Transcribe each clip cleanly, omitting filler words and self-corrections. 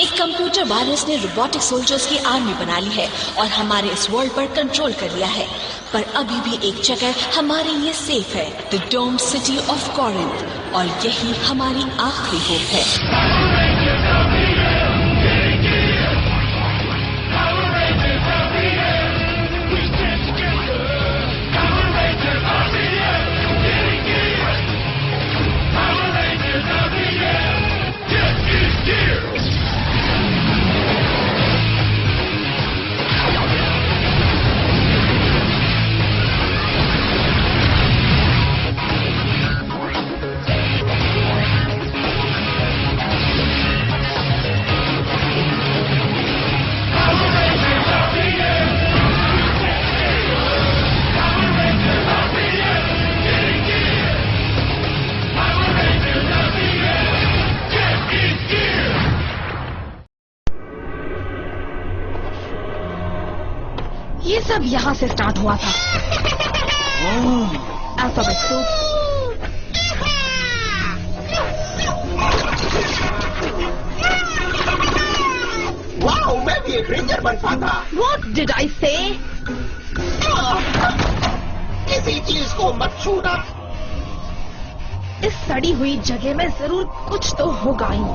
एक computer virus ने robotic soldiers की आर्मी बना ली है और हमारे इस वर्ल्ड पर कंट्रोल कर लिया है। पर अभी भी एक जगह हमारे लिए सेफ है, the doomed city of Corinth, और यही हमारी आखिरी होप है। ये सब यहाँ से स्टार्ट हुआ था। अल्फाबेट सूप, वाओ, मैं भी एक रेंजर बन पाता। What did I say? किसी चीज को मत छूना। इस सड़ी हुई जगह में जरूर कुछ तो होगा ही।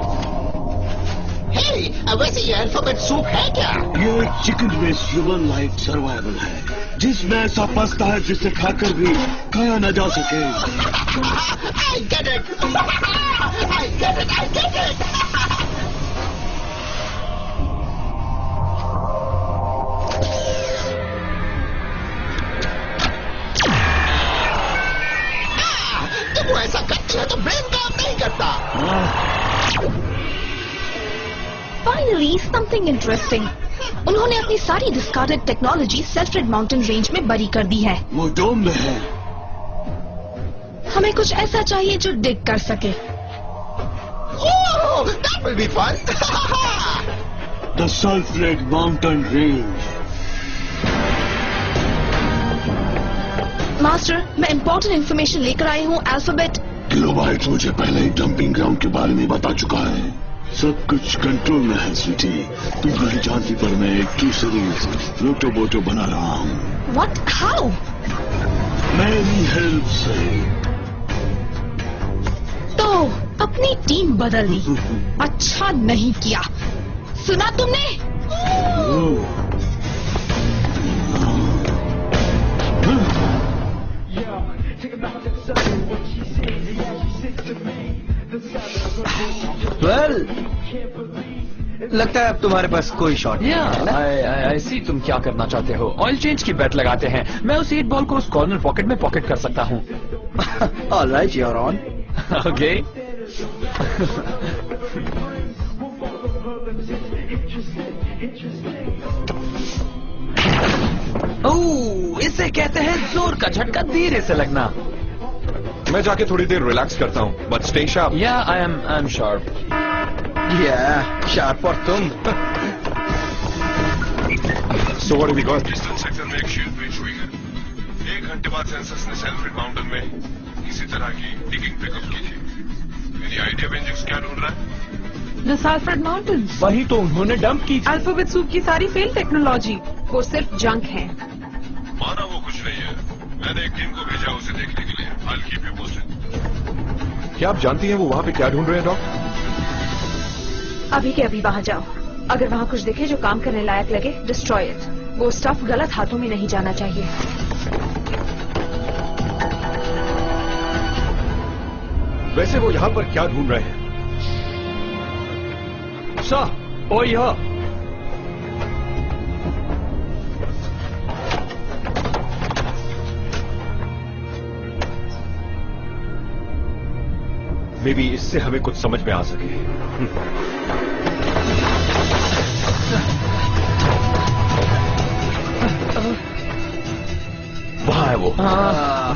हे, वैसे ये अल्फाबेट सूप है क्या? ये chicken based human life survival है, जिसमें ऐसा पसता है जिसे खाकर भी खाया न जा सके। I get it. I get it. I get it. जब वो ऐसा करती है तो ब्रेन काम नहीं करता। Finally, something interesting. उन्होंने अपनी सारी डिस्कार्डेड टेक्नोलॉजी सेल्फ्रेड माउंटेन रेंज में बरी कर दी है। वो डोम में है। हमें कुछ ऐसा चाहिए जो डिग कर सके। Oh, that will be fun. The Sulfred mountain range. Master, मैं इम्पोर्टेंट इन्फॉर्मेशन लेकर आई हूँ। अल्फाबेट किलोबाइट मुझे पहले ही डंपिंग ग्राउंड के बारे में बता चुका है। सब कुछ कंट्रोल में है स्वीटी। तुम नहीं जानती पर मैं एक ट्रू सीरीज रोटोबोटो बना रहा हूँ। व्हाट? हाउ? मेरी हेल्प से। तो अपनी टीम बदल दी। अच्छा नहीं किया। सुना तुमने? वेल, लगता है अब तुम्हारे पास कोई शॉट नहीं है। आई सी तुम क्या करना चाहते हो। ऑयल चेंज की बेट लगाते हैं। मैं उस 8 बॉल को उस कॉर्नर पॉकेट में पॉकेट कर सकता हूँ। Alright, you are on. Okay. Oh, इसे कहते हैं जोर का झटका धीरे से लगना। मैं जाके थोड़ी देर रिलैक्स करता हूँ, but stay sharp. Yeah I am sharp. Yeah sharp और तुम। So what have we got? Eastern sector में एक शील्ड ब्रीच हुई है। 1 घंटे बाद सेंसर्स ने सेल्फ्रेड माउंटेन में इसी तरह की डिगिंग पिकअप की थी। एनी आइडिया वेंजिक्स क्या ढूंढ रहा है? The Sulfred mountains. वही तो उन्होंने डंप की। अल्फाबेट सूप की सारी फेल टेक्नोलॉजी, वो सिर्फ जंक है। माना वो कुछ नहीं है। मैंने एक टीम को भेजा उसे देखने के लिए। I'll keep you posted। क्या आप जानती हैं वो वहाँ पे क्या ढूंढ रहे हैं डॉक? अभी के अभी वहाँ जाओ। अगर वहाँ कुछ दिखे जो काम करने लायक लगे, डिस्ट्रॉय इट। वो स्टफ गलत हाथों में नहीं जाना चाहिए। वैसे वो यहाँ पर क्या ढूंढ रहे हैं? ओ यह मे बी इससे हमें कुछ समझ में आ सके। वहाँ है वो।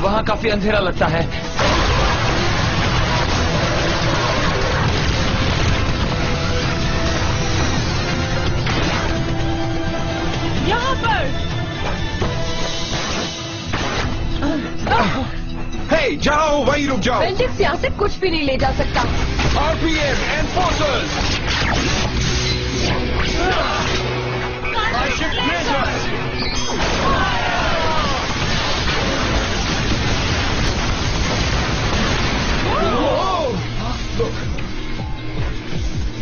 वहाँ काफी अंधेरा लगता है। यहाँ पर। हे, जाओ, वहीं रुक जाओ। वेंजिक्स यहाँ से कुछ भी नहीं ले जा सकता। RPM, enforcers!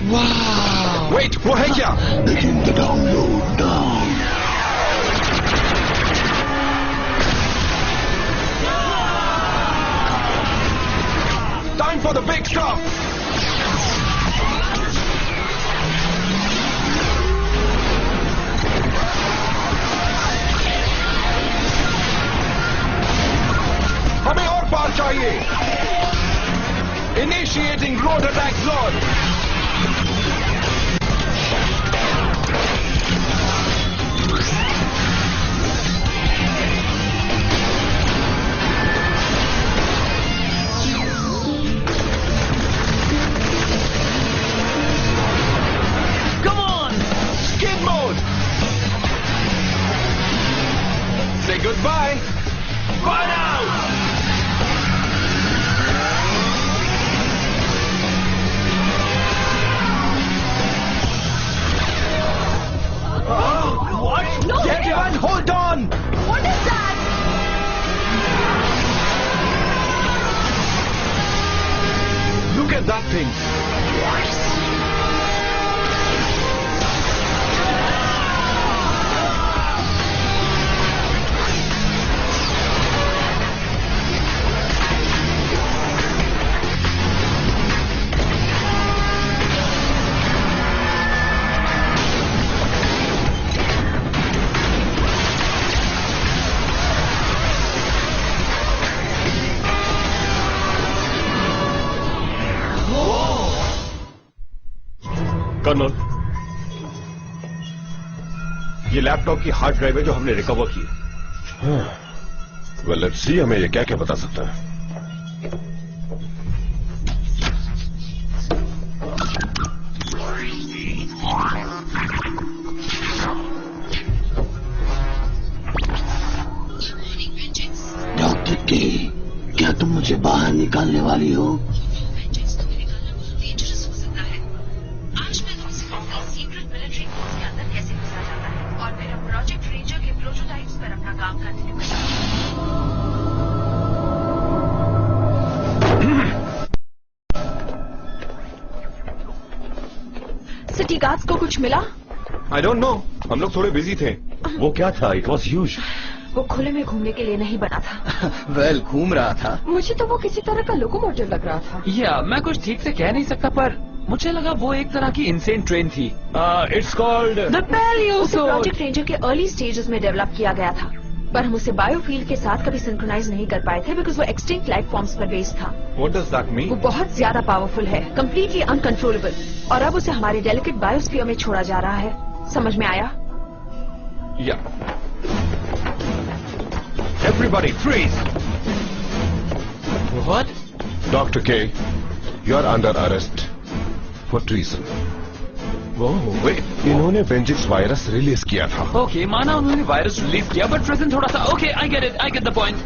वेट, वो है क्या? Begin the download now. Time for the big stuff. हमें और पार चाहिए. Initiating road attack zone. Come on! Skid mode! Say goodbye! Burn out! What? No! Get on! Hold on! What is that? Look at that thing! Colonel, ये laptop की hard drive है जो हमने recover की. Well let's see हमें ये क्या क्या बता सकता है. डॉक्टर के, क्या तुम मुझे बाहर निकालने वाली हो? सिटी गार्ड्स को कुछ मिला? आई डोंट नो, हम लोग थोड़े बिजी थे. वो क्या था? It was huge. वो खुले में घूमने के लिए नहीं बना था. वेल, घूम रहा था. मुझे तो वो किसी तरह का लोकोमोटिव लग रहा था. या मैं कुछ ठीक से कह नहीं सकता, पर मुझे लगा वो एक तरह की इंसेन ट्रेन थी. It's called the Paleozord. Project ranger के अर्ली स्टेजेस में डेवलप किया गया था, पर हम उसे बायोफील्ड के साथ कभी सिंक्रोनाइज नहीं कर पाए थे बिकॉज वो एक्सटिंक्ट लाइफ फॉर्म्स पर बेस्ड था. What does that mean? वो बहुत ज्यादा पावरफुल है, कम्प्लीटली अनकंट्रोलेबल, और अब उसे हमारे डेलिकेट बायोस्फीयर में छोड़ा जा रहा है. समझ में आया? Yeah. Everybody freeze. What? Doctor K, you are under arrest for treason. इन्होंने वेंजिक्स वायरस रिलीज किया था. ओके, माना उन्होंने वायरस रिलीज किया, बट प्रेजेंट थोड़ा सा. Okay, I get the point.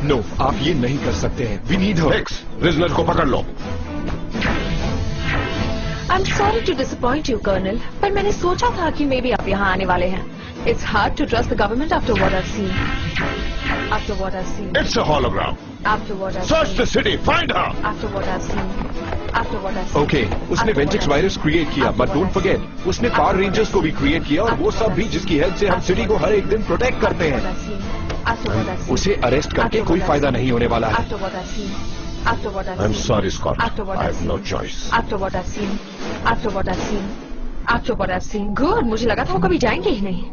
No, आप ये नहीं कर सकते हैं. We need her. प्रिजनर को पकड़ लो. I am sorry to disappoint you colonel, पर मैंने सोचा था कि मे बी आप यहाँ आने वाले हैं. It's hard to trust the government after what I seen. After what I seen. It's a hologram. After what I search the city, find her. After what I seen. After what I seen. Okay, उसने Venjix virus create किया, but don't forget, उसने Power Rangers को भी create किया, और वो सब भी जिसकी हेल्प से हम सिटी को हर एक दिन प्रोटेक्ट करते हैं. उसे अरेस्ट करके कोई फायदा नहीं होने वाला है. After what I scene. After what I've I'm seen. sorry, Scott. After what I I've have seen. no choice. After what I've seen. After what I've seen. After what I've seen. Good. मुझे लगा था वो कभी जाएंगे ही नहीं.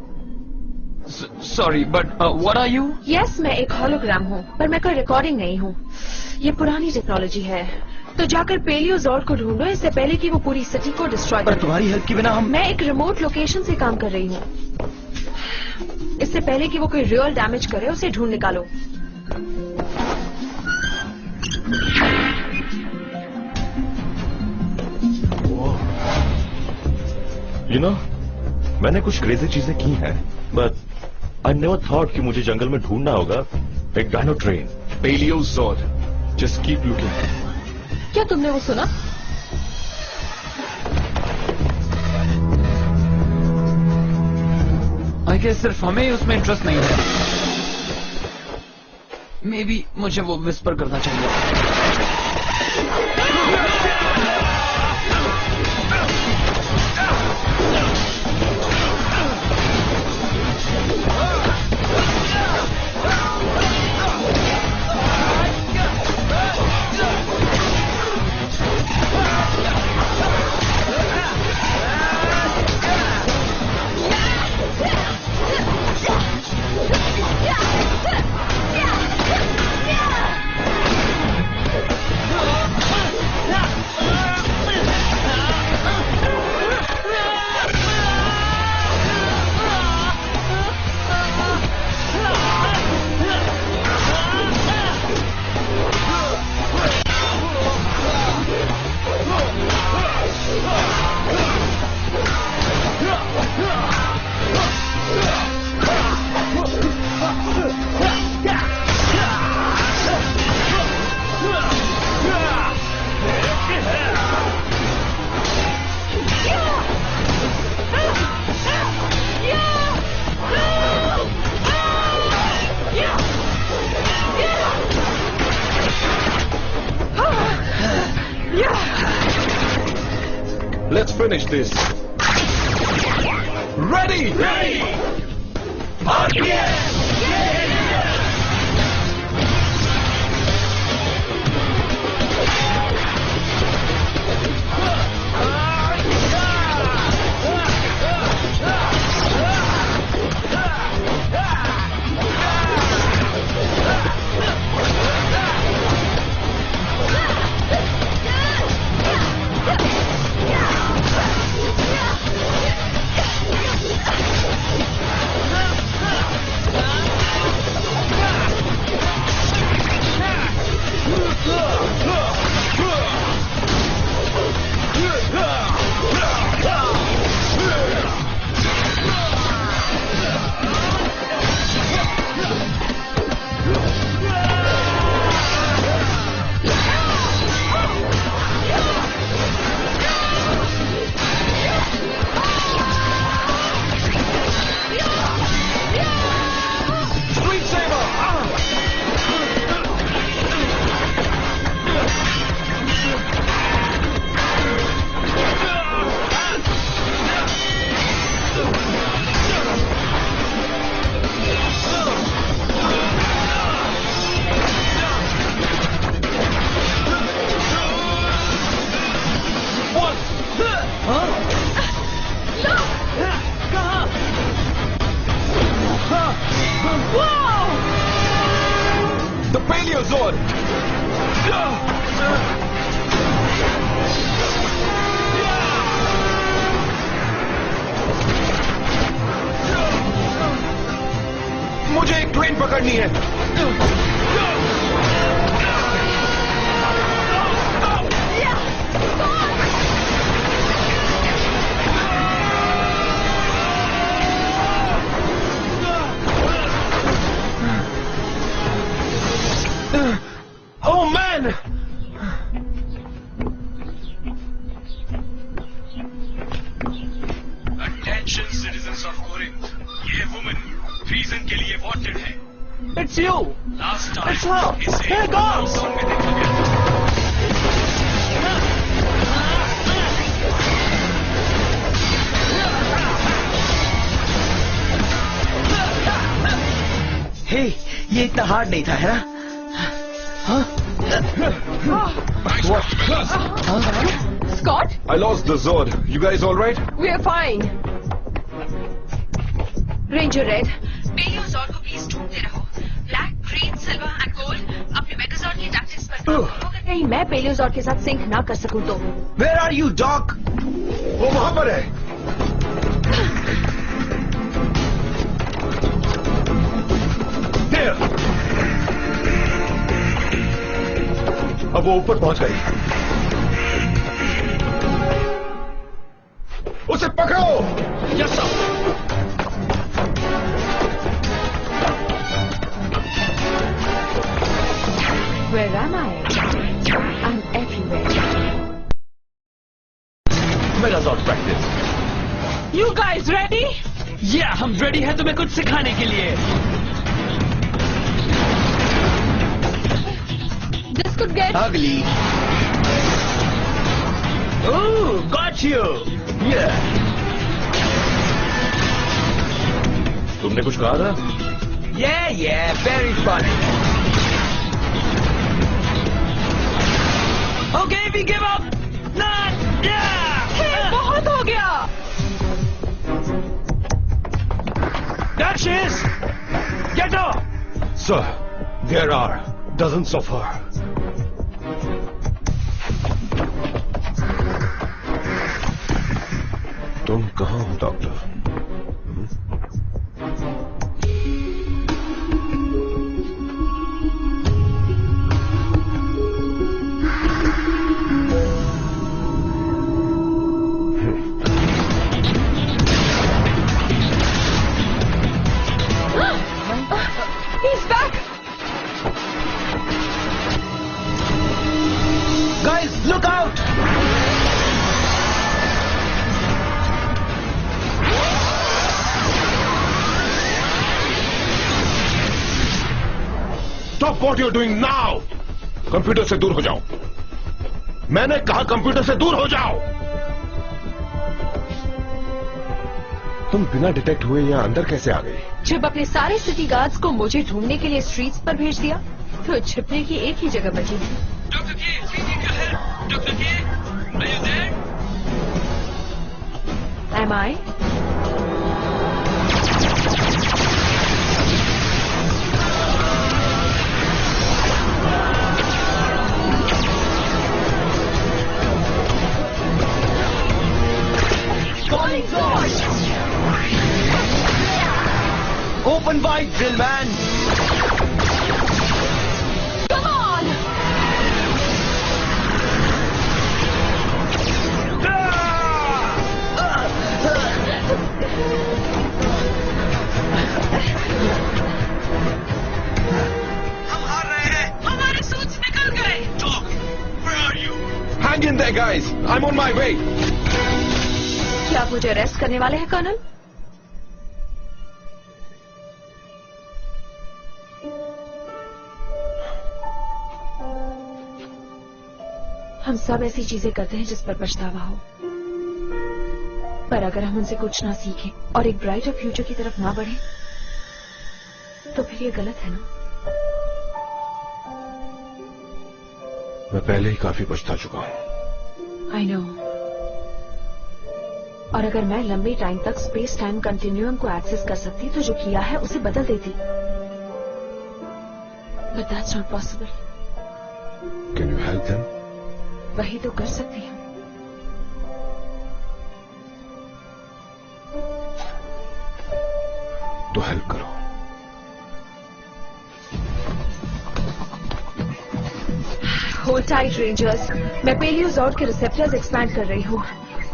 Sorry, but what are you? Yes, मैं एक होलोग्राम हूँ, पर मैं कोई रिकॉर्डिंग नहीं हूँ. ये पुरानी टेक्नोलॉजी है, तो जाकर पेलियोजॉर्ड को ढूंढो इससे पहले कि वो पूरी सिटी को डिस्ट्रॉय पर कर. तुम्हारी हेल्प के बिना हम. मैं एक रिमोट लोकेशन से काम कर रही हूँ. इससे पहले कि वो कोई रियल डैमेज करे, उसे ढूंढ निकालो. यू नो, मैंने कुछ क्रेजी चीजें की हैं, बट आई नेवर थॉट कि मुझे जंगल में ढूंढना होगा एक dino train. Paleozord. Just keep looking. क्या तुमने वो सुना? आई गेस सिर्फ हमें उसमें इंटरेस्ट नहीं है. मे बी मुझे वो विस्पर करना चाहिए. Let's finish this. Ready? Ready! RPS! The Paleozord! मुझे एक ट्रेन पकड़नी है। Oh man! Attention citizens of Corinth. ये woman treason के लिए wanted है। It's you! Last time It's her! इसे Here goes! lockdown में देखा गया था। हे, ये इतना हार्ड नहीं था, है ना? Scott, I lost the Zord. You guys all right? we're fine. Ranger Red, Paleozord को प्लीज ढूंढते रहो। Black, Green, Silver and Gold अपने Megazord की टैक्टिक्स पर काम करो। अगर कहीं मैं Paleozord के साथ सिंक ना कर सकूं तो। Where are you, Doc? वो वहां पर है। There! अब वो ऊपर पहुंच गई। उसे पकड़ो! Yes, sir! Where am I? I'm everywhere. Megazord practice. You guys ready? Yeah, हम ready हैं तुम्हें कुछ सिखाने के लिए। This could get Ugly. Ooh, got you! Yeah! तुमने कुछ कहा था? Yeah, very funny. Okay, we give up! Not! Yeah! बहुत हो गया। There she is! Get her! Sir, there are dozens of her. तुम कहाँ हो, doctor? He's back. Guys, look out! Stop what you're doing now! Computer से दूर हो जाओ। मैंने कहा कंप्यूटर से दूर हो जाओ। तुम बिना डिटेक्ट हुए यहाँ अंदर कैसे आ गई? जब अपने सारे सिटी गार्ड्स को मुझे ढूंढने के लिए स्ट्रीट्स पर भेज दिया तो छिपने की एक ही जगह बची थी। डॉक्टर के, डॉक्टर के, are you there? Am I? Open wide, drill man. Come on! हम हार रहे हैं। हमारे सूट्स निकल गए। Doc, where are you? Hang in there, guys. I'm on my way. क्या आप मुझे अरेस्ट करने वाले हैं कर्नल? हम सब ऐसी चीजें करते हैं जिस पर पछतावा हो, पर अगर हम उनसे कुछ ना सीखें और एक ब्राइटर फ्यूचर की तरफ ना बढ़े तो फिर ये गलत है ना? मैं पहले ही काफी पछता चुका हूँ। I know. और अगर मैं लंबे टाइम तक स्पेस टाइम कंटिन्यूअम को एक्सेस कर सकती तो जो किया है उसे बदल देती, but that's not possible. Can you help them? वही तो कर सकती हूँ। तो हेल्प करो। होल्ड टाइट रेंजर्स, मैं पेलियोजॉर्ड के रिसेप्टर्स एक्सपैंड कर रही हूँ।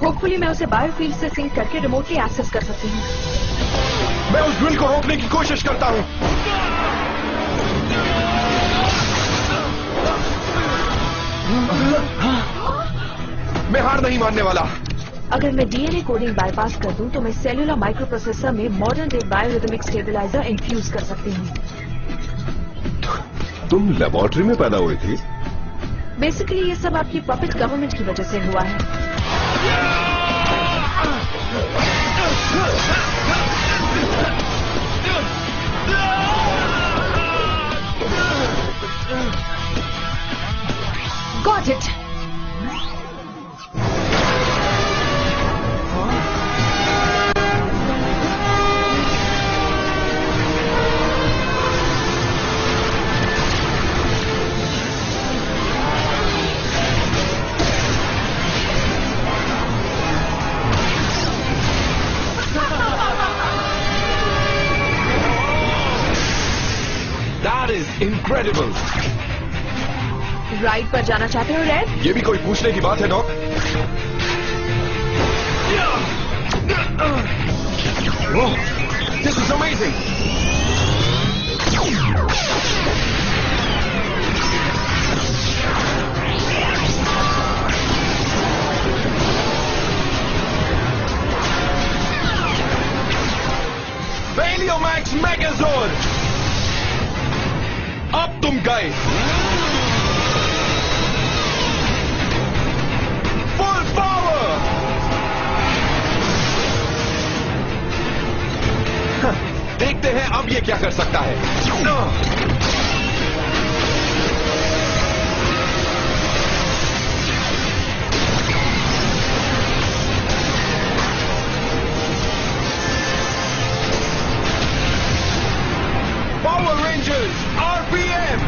होपफुली मैं उसे बायोफील्ड से सिंक करके रिमोटली एक्सेस कर सकती हूँ। मैं उस ड्रिल को रोकने की कोशिश करता हूँ। मैं हार नहीं मानने वाला। अगर मैं डीएनए कोडिंग बाईपास कर दूं तो मैं सेलुलर माइक्रोप्रोसेसर में मॉडर्न डे बायोरिदमिक स्टेबलाइजर इंफ्यूज कर सकती हूँ। तुम लेबोरेटरी में पैदा हुई थी? बेसिकली ये सब आपकी पपेट गवर्नमेंट की वजह से हुआ है। Got it. That is incredible. Ride पर जाना चाहते हो रेड? ये भी कोई पूछने की बात है dock? This is amazing. Baliomax Megazord. अब तुम गए। Full power! देखते हैं अब ये क्या कर सकता है। Power Rangers RPM!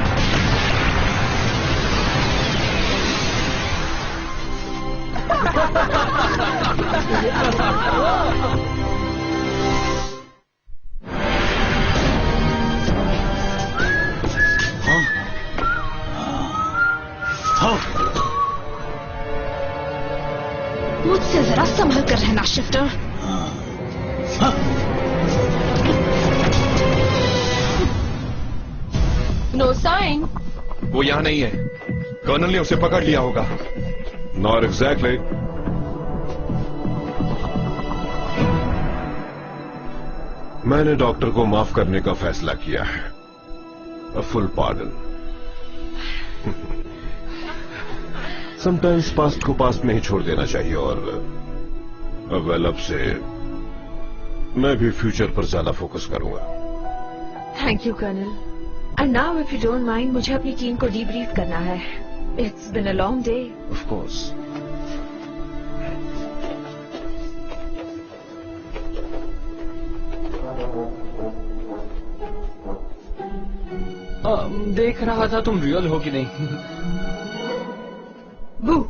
मुझसे जरा संभल कर रहना शिफ्टर। No sign. वो यहाँ नहीं है। कर्नल ने उसे पकड़ लिया होगा। Not exactly. मैंने डॉक्टर को माफ करने का फैसला किया है। A full pardon. Sometimes past को पास्ट में ही छोड़ देना चाहिए और वेल अब से मैं भी फ्यूचर पर ज्यादा फोकस करूंगा। Thank you colonel. And now if you don't mind, मुझे अपनी टीम को डीब्रीफ करना है। It's been a long day. Of course. देख रहा था तुम रियल हो कि नहीं। बू।